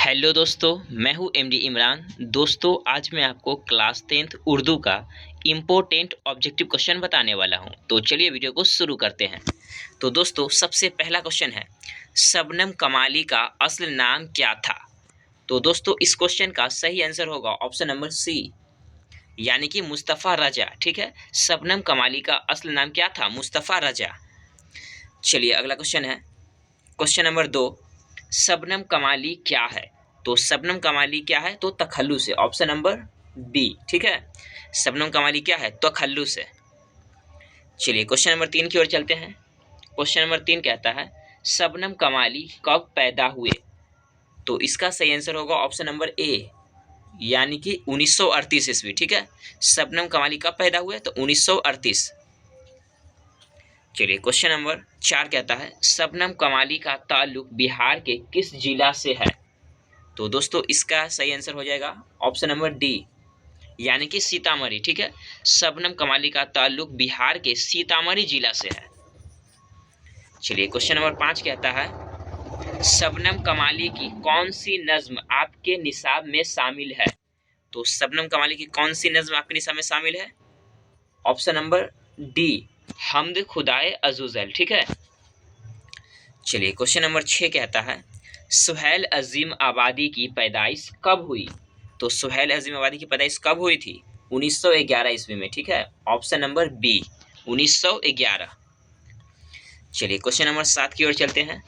Hello दोस्तों, मैं हूं एमडी इमरान। दोस्तों, आज मैं आपको क्लास 10th उर्दू का इम्पोर्टेंट ऑब्जेक्टिव क्वेश्चन बताने वाला हूं। तो चलिए वीडियो को शुरू करते हैं। तो दोस्तों, सबसे पहला क्वेश्चन है, शबनम कमाली का असल नाम क्या था? तो दोस्तों, इस क्वेश्चन का सही आंसर होगा ऑप्शन नंबर सी, यानी कि मुस्तफ़ा रजा। ठीक है, शबनम कमाली का असल नाम क्या था? मुस्तफ़ा रजा। चलिए अगला क्वेश्चन है, क्वेश्चन नंबर 2, शबनम कमाली क्या है? तो शबनम कमाली क्या है? तो तखल्लुस है, ऑप्शन नंबर बी। ठीक है, शबनम कमाली क्या है? तखल्लुस है। चलिए क्वेश्चन नंबर 3 की ओर चलते हैं। क्वेश्चन नंबर 3 कहता है, शबनम कमाली कब पैदा हुए? तो इसका सही आंसर होगा ऑप्शन नंबर ए, यानी कि 1938 ईस्वी। ठीक है, शबनम कमाली कब पैदा हुए? तो 1938। चलिए क्वेश्चन नंबर 4 कहता है, शबनम कमाली का ताल्लुक बिहार के किस जिला से है? तो दोस्तों, इसका सही आंसर हो जाएगा ऑप्शन नंबर डी, यानी कि सीतामढ़ी। ठीक है, शबनम कमाली का ताल्लुक बिहार के सीतामढ़ी जिला से है। चलिए क्वेश्चन नंबर 5 कहता है, शबनम कमाली की कौन सी नज्म आपके निसाब में शामिल है? तो शबनम कमाली की कौन सी नज्म आपके निसाब में शामिल है? ऑप्शन नंबर डी, हमद खुदाए अज़ुज़ल। ठीक है। चलिए क्वेश्चन नंबर 6 कहता है, सुहैल अजीम आबादी की पैदाइश कब हुई? तो सुहैल अजीम आबादी की पैदाइश कब हुई थी? 1911 ईस्वी में। ठीक है, ऑप्शन नंबर बी, 1911। चलिए क्वेश्चन नंबर 7 की ओर चलते हैं।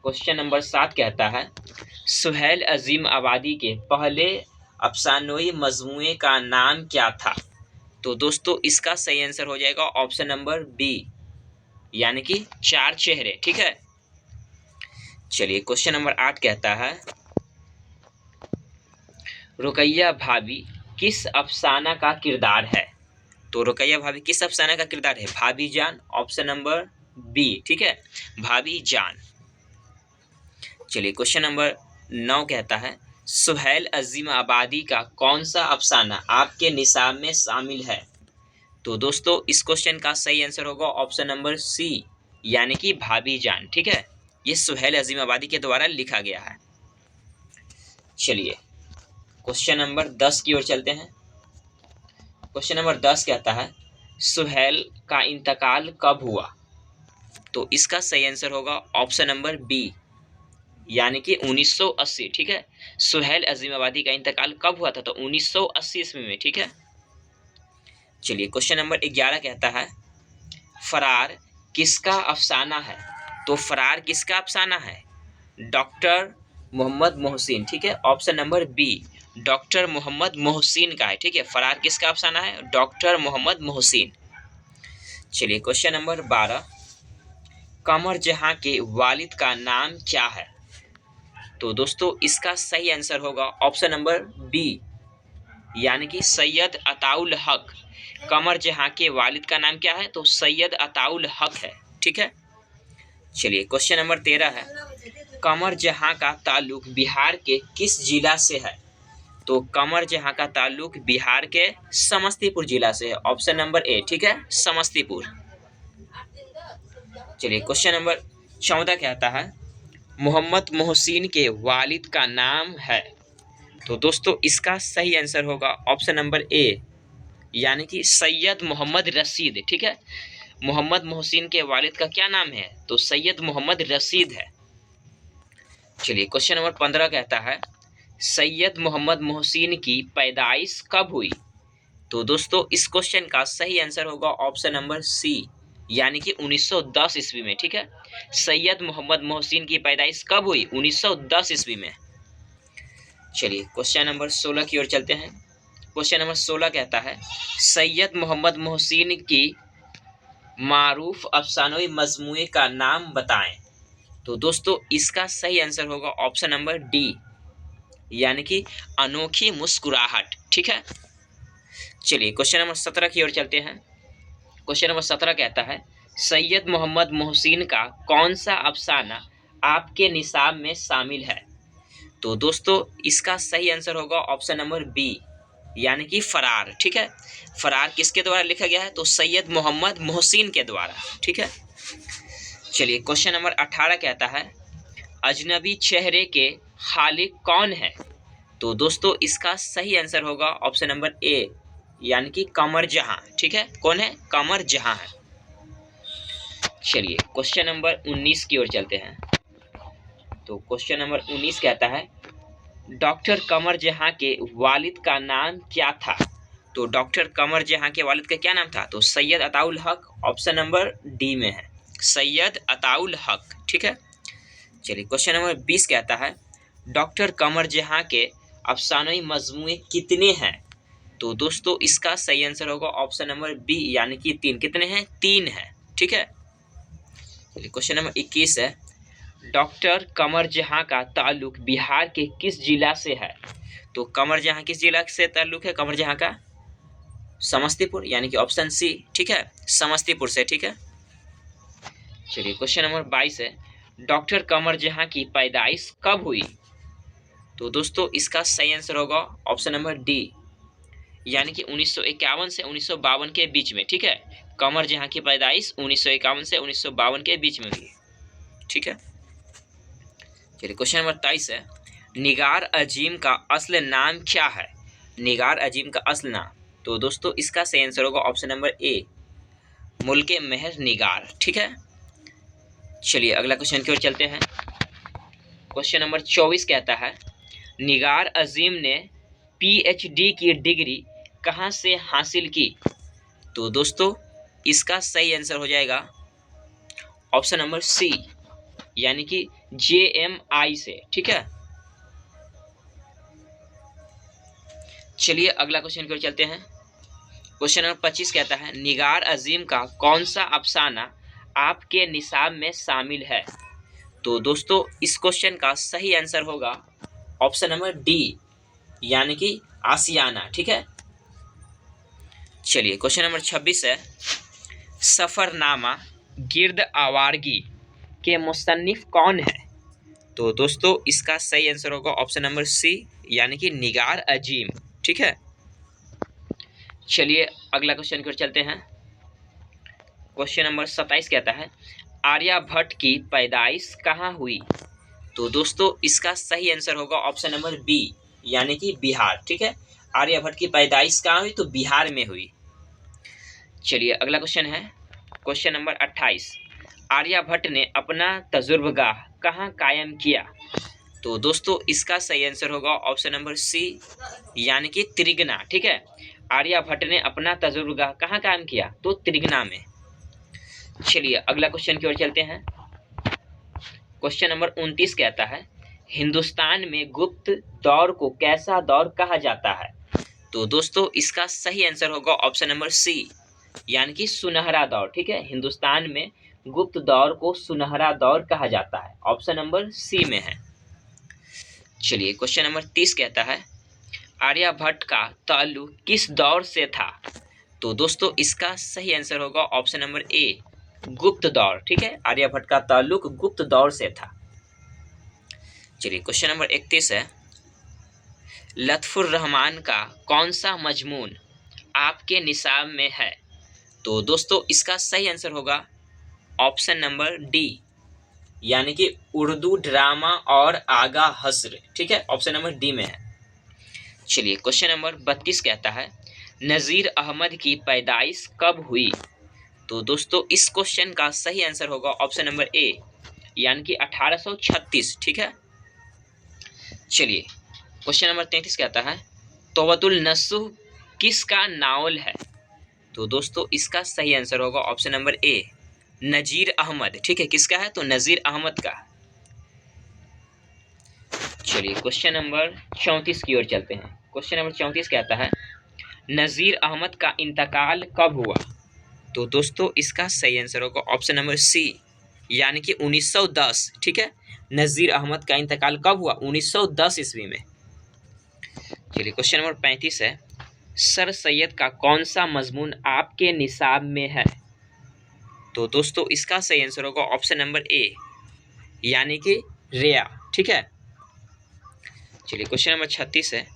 क्वेश्चन नंबर 7 कहता है, सुहैल अजीम आबादी के पहले अफसानोई मजमूए का नाम क्या था? तो दोस्तों, इसका सही आंसर हो जाएगा ऑप्शन नंबर बी, यानी कि चार चेहरे। ठीक है। चलिए क्वेश्चन नंबर 8 कहता है, रुकैया भाभी किस अफसाना का किरदार है? तो रुकैया भाभी किस अफसाना का किरदार है? भाभी जान, ऑप्शन नंबर बी। ठीक है, भाभी जान। चलिए क्वेश्चन नंबर 9 कहता है, सुहैल अजीम आबादी का कौन सा अफसाना आपके निसाब में शामिल है? तो दोस्तों, इस क्वेश्चन का सही आंसर होगा ऑप्शन नंबर सी, यानी कि भाभी जान। ठीक है, ये सुहैल अजीम आबादी के द्वारा लिखा गया है। चलिए क्वेश्चन नंबर 10 की ओर चलते हैं। क्वेश्चन नंबर 10 कहता है, सुहैल का इंतकाल कब हुआ? तो इसका सही आंसर होगा ऑप्शन नंबर बी, यानी कि 1980। ठीक है, सुहैल अजीम आबादी का इंतकाल कब हुआ था? तो 1980 ईस्वी में। ठीक है। चलिए क्वेश्चन नंबर 11 कहता है, फरार किसका अफसाना है? तो फरार किसका अफसाना है? डॉक्टर मोहम्मद मोहसिन। ठीक है, option number B, doctor Mohammad Mohsin का है। ठीक है, फरार किसका अफसाना है? डॉक्टर मोहम्मद मोहसिन। चलिए क्वेश्चन नंबर 12, कमर जहां के वालिद का नाम क्या है? तो दोस्तों, इसका सही आंसर होगा ऑप्शन नंबर बी, यानी कि सैयद अताउल हक। कमर जहां के वालिद का नाम क्या है? तो सैयद अताउल हक है। ठीक है। चलिए क्वेश्चन नंबर 13 है, कमर जहां का ताल्लुक बिहार के किस जिला से है? तो कमर जहां का ताल्लुक बिहार के समस्तीपुर जिला से है, ऑप्शन नंबर ए। ठीक है, समस्तीपुर। चलिए क्वेश्चन नंबर 14 कहता है, मोहम्मद मोहसिन के वालिद का नाम है? तो दोस्तों, इसका सही आंसर होगा ऑप्शन नंबर ए, यानी कि सैयद मोहम्मद रशीद। ठीक है, मोहम्मद मोहसिन के वालिद का क्या नाम है? तो सैयद मोहम्मद रशीद है। चलिए क्वेश्चन नंबर 15 कहता है, सैयद मोहम्मद मोहसिन की पैदाइश कब हुई? तो दोस्तों, इस क्वेश्चन का सही आंसर होगा ऑप्शन नंबर सी, यानी कि 1910 ईस्वी में। ठीक है, सैयद मोहम्मद मोहसिन की पैदाइश कब हुई? 1910 ईस्वी में। चलिए क्वेश्चन नंबर 16 की ओर चलते हैं। क्वेश्चन नंबर 16 कहता है, सैयद मोहम्मद मोहसिन की मारूफ अफसानोई मजमूए का नाम बताएं। तो दोस्तों, इसका सही आंसर होगा ऑप्शन नंबर डी, यानी कि अनोखी मुस्कुराहट। ठीक है। चलिए क्वेश्चन नंबर 17 की ओर चलते हैं। क्वेश्चन नंबर 17 कहता है, सैयद मोहम्मद मोहसिन का कौन सा अफसाना आपके निसाब में शामिल है? तो दोस्तों, इसका सही आंसर होगा ऑप्शन नंबर बी, यानी कि फरार। ठीक है, फरार किसके द्वारा लिखा गया है? तो सैयद मोहम्मद मोहसिन के द्वारा। ठीक है। चलिए क्वेश्चन नंबर 18 कहता है, अजनबी चेहरे के खालिक कौन है? तो दोस्तों इसका सही आंसर होगा ऑप्शन नंबर ए, यानी कि कमर जहां। ठीक है, कौन है? कमर जहां है। चलिए क्वेश्चन नंबर 19 की ओर चलते हैं। तो क्वेश्चन नंबर 19 कहता है डॉक्टर कमर जहां के वालिद का नाम क्या था? तो डॉक्टर कमर जहां के वालिद का क्या नाम था? तो सैयद अताउल हक, ऑप्शन नंबर डी में है, सैयद अताउल हक। ठीक है, चलिए क्वेश्चन नंबर 20 कहता है डॉक्टर कमर जहां के अफसानवी मजमूए कितने हैं? तो दोस्तों इसका सही आंसर होगा ऑप्शन नंबर बी, यानी कि 3। कितने हैं? 3 हैं। ठीक है, चलिए क्वेश्चन नंबर 21 है डॉक्टर कमर जहां का ताल्लुक बिहार के किस जिला से है? तो कमर जहां किस जिला से ताल्लुक है कमर जहां का? समस्तीपुर, यानी कि ऑप्शन सी। ठीक है, समस्तीपुर से। ठीक है, चलिए क्वेश्चन नंबर 22 है डॉक्टर कमर जहां की पैदाइश कब हुई? तो दोस्तों इसका सही आंसर होगा ऑप्शन नंबर डी, यानी कि 1951 से 1952 के बीच में। ठीक है, कमर जहां की पैदाइश 1951 से 1952 के बीच में हुई। ठीक है, चलिए क्वेश्चन नंबर 23 है निगार अजीम का असल नाम क्या है? निगार अजीम का असल नाम, तो दोस्तों इसका सही आंसर होगा ऑप्शन नंबर ए, मुल्के महर निगार। ठीक है, चलिए अगला क्वेश्चन की ओर चलते हैं। क्वेश्चन नंबर 24 कहता है निगार अजीम ने पीएचडी की डिग्री कहाँ से हासिल की? तो दोस्तों इसका सही आंसर हो जाएगा ऑप्शन नंबर सी, यानी कि JMI से। ठीक है, चलिए अगला क्वेश्चन की ओर चलते हैं। क्वेश्चन नंबर 25 कहता है निगार अजीम का कौन सा अफसाना आपके निसाब में शामिल है? तो दोस्तों इस क्वेश्चन का सही आंसर होगा ऑप्शन नंबर डी, यानी कि आसियाना। ठीक है, चलिए क्वेश्चन नंबर 26 है सफरनामा गिर्द आवारगी के मुसन्निफ कौन है? तो दोस्तों इसका सही आंसर होगा ऑप्शन नंबर सी, यानी कि निगार अजीम। ठीक है, चलिए अगला क्वेश्चन की ओर चलते हैं। क्वेश्चन नंबर 27 कहता है आर्यभट्ट की पैदाइश कहाँ हुई? तो दोस्तों इसका सही आंसर होगा ऑप्शन नंबर बी, यानी कि बिहार। ठीक है, आर्यभट्ट की पैदाइश कहाँ हुई? तो बिहार में हुई। चलिए अगला क्वेश्चन है क्वेश्चन नंबर 28 आर्यभट्ट ने अपना तजुर्बगाह कहाँ कायम किया? तो दोस्तों इसका सही आंसर होगा ऑप्शन नंबर सी, यानी कि त्रिगना। ठीक है, आर्यभट्ट ने अपना तजुर्बगाह कहाँ कायम किया? तो त्रिगना में। चलिए अगला क्वेश्चन की ओर चलते हैं। क्वेश्चन नंबर 29 कहता है हिंदुस्तान में गुप्त दौर को कैसा दौर कहा जाता है? तो दोस्तों इसका सही आंसर होगा ऑप्शन नंबर सी, यानी कि सुनहरा दौर। ठीक है, हिंदुस्तान में गुप्त दौर को सुनहरा दौर कहा जाता है, ऑप्शन नंबर सी में है। चलिए क्वेश्चन नंबर 30 कहता है आर्यभट्ट का ताल्लुक किस दौर से था? तो दोस्तों इसका सही आंसर होगा ऑप्शन नंबर ए, गुप्त दौर। ठीक है, आर्यभट्ट का ताल्लुक गुप्त दौर से था। चलिए क्वेश्चन नंबर 31 है लत्फुर रहमान का कौन सा मजमून आपके निसाब में है? तो दोस्तों इसका सही आंसर होगा ऑप्शन नंबर डी, यानी कि उर्दू ड्रामा और आगा हस्र। ठीक है, ऑप्शन नंबर डी में है। चलिए क्वेश्चन नंबर 32 कहता है नज़ीर अहमद की पैदाइश कब हुई? तो दोस्तों इस क्वेश्चन का सही आंसर होगा ऑप्शन नंबर ए, यानी कि 1836। ठीक है, चलिए क्वेश्चन नंबर 33 कहता है तौबतुल नसूह किसका नावल है? तो दोस्तों इसका सही आंसर होगा option number A, Nazir Ahmad. ठीक है, किसका है? तो नजीर अहमद का। चलिए क्वेश्चन नंबर 34 की ओर चलते हैं। क्वेश्चन नंबर 34 कहता है नजीर अहमद का इंतकाल कब हुआ? तो दोस्तों इसका सही आंसर होगा ऑप्शन नंबर सी, यानी कि 1910। ठीक है, नजीर अहमद का इंतकाल कब हुआ? 1910 ईस्वी में। चलिए क्वेश्चन नंबर 35 है सर सैयद का कौन सा मजमून आपके निसाब में है? तो दोस्तों इसका सही आंसर होगा ऑप्शन नंबर ए, यानी कि रिया। ठीक है, चलिए क्वेश्चन नंबर 36 है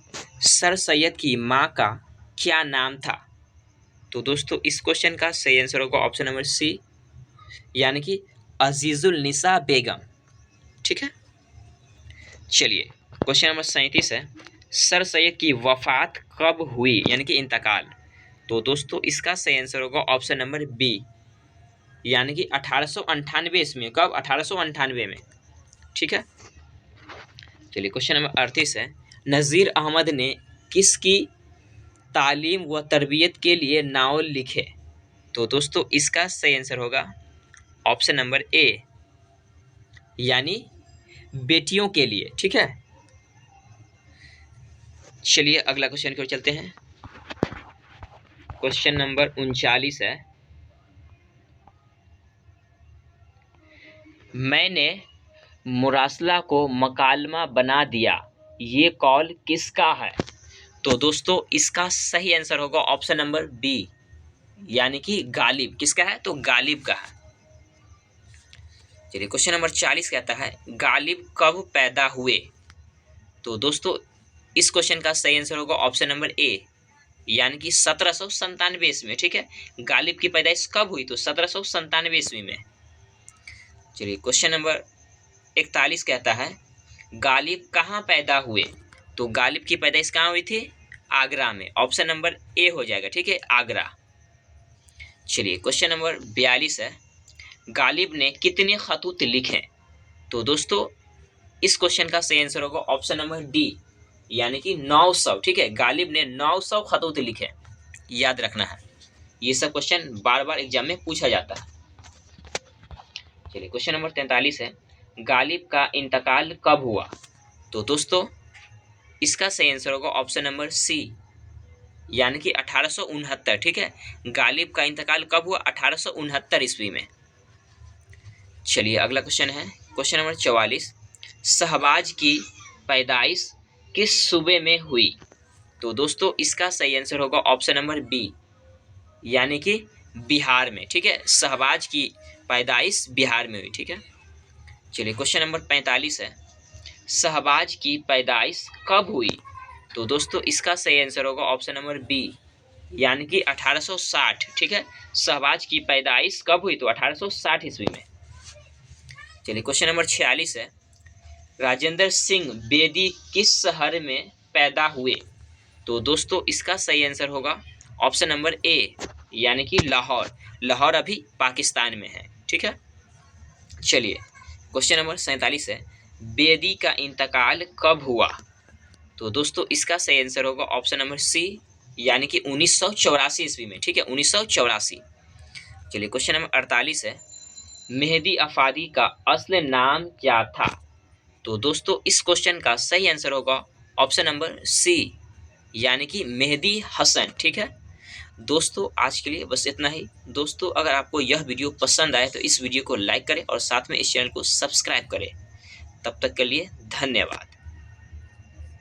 सर सैयद की माँ का क्या नाम था? तो दोस्तों इस क्वेश्चन का सही आंसर होगा ऑप्शन नंबर सी, यानी कि अजीजुल निसा बेगम। ठीक है, चलिए क्वेश्चन नंबर 37 है, सर सैयद की वफात कब हुई, यानी कि इंतकाल। तो दोस्तों इसका सही आंसर होगा ऑप्शन नंबर बी, यानी कि 1898 ईस्वी में। कब? 1898 में। ठीक है। चलिए क्वेश्चन नंबर 38 है, नज़ीर अहमद ने किसकी तालीम व तरबियत के लिए नावल लिखे। तो दोस्तों इसका सही आंसर होगा ऑप्शन नंबर ए, यानी बेटियों के लिए। ठीक है। चलिए अगला क्वेश्चन की ओर चलते हैं। क्वेश्चन नंबर 39 है, मैंने मुरासला को मकालमा बना दिया, ये कौल किसका है। तो दोस्तों इसका सही आंसर होगा ऑप्शन नंबर बी, यानी कि गालिब। किसका है? तो गालिब का है। चलिए क्वेश्चन नंबर 40 कहता है, गालिब कब पैदा हुए। तो दोस्तों इस क्वेश्चन का सही आंसर होगा ऑप्शन नंबर ए, यानी कि 1797 ईस्वी में। ठीक है। गालिब की पैदाइश कब हुई? तो 1797 ईस्वी में। चलिए क्वेश्चन नंबर 41 कहता है, गालिब कहाँ पैदा हुए। तो गालिब की पैदाइश कहाँ हुई थी? आगरा में। ऑप्शन नंबर ए हो जाएगा। ठीक है, आगरा। चलिए क्वेश्चन नंबर 42 है, गालिब ने कितने खतूत लिखे। तो दोस्तों इस क्वेश्चन का सही आंसर होगा ऑप्शन नंबर डी, यानी कि 900। ठीक है, गालिब ने 900 खतूत लिखे। याद रखना है, ये सब क्वेश्चन बार बार एग्जाम में पूछा जाता है। चलिए क्वेश्चन नंबर 43 है, गालिब का इंतकाल कब हुआ। तो दोस्तों इसका सही आंसर होगा ऑप्शन नंबर सी, यानी कि 1869। ठीक है, गालिब का इंतकाल कब हुआ? 1869 ईस्वी में। चलिए अगला क्वेश्चन है क्वेश्चन नंबर 44, शहबाज की पैदाइश किस सूबे में हुई। तो दोस्तों इसका सही आंसर होगा ऑप्शन नंबर बी, यानी कि बिहार में। ठीक है, शहबाज की पैदाइश बिहार में हुई। ठीक है। चलिए क्वेश्चन नंबर 45 है, शहबाज की पैदाइश कब हुई। तो दोस्तों इसका सही आंसर होगा ऑप्शन नंबर बी, यानी कि 1860। ठीक है, शहबाज की पैदाइश कब हुई? तो 1860 ईस्वी में। चलिए क्वेश्चन नंबर 46 है, राजेंद्र सिंह बेदी किस शहर में पैदा हुए। तो दोस्तों इसका सही आंसर होगा ऑप्शन नंबर ए, यानी कि लाहौर। लाहौर अभी पाकिस्तान में है। ठीक है। चलिए क्वेश्चन नंबर 47 है, बेदी का इंतकाल कब हुआ। तो दोस्तों इसका सही आंसर होगा ऑप्शन नंबर सी, यानी कि 1984 ईस्वी में। ठीक है, 1984। चलिए क्वेश्चन नंबर 48 है, मेहदी अफादी का असली नाम क्या था। तो दोस्तों इस क्वेश्चन का सही आंसर होगा ऑप्शन नंबर सी, यानी कि मेहदी हसन। ठीक है दोस्तों, आज के लिए बस इतना ही। दोस्तों अगर आपको यह वीडियो पसंद आए तो इस वीडियो को लाइक करें और साथ में इस चैनल को सब्सक्राइब करें। तब तक के लिए धन्यवाद।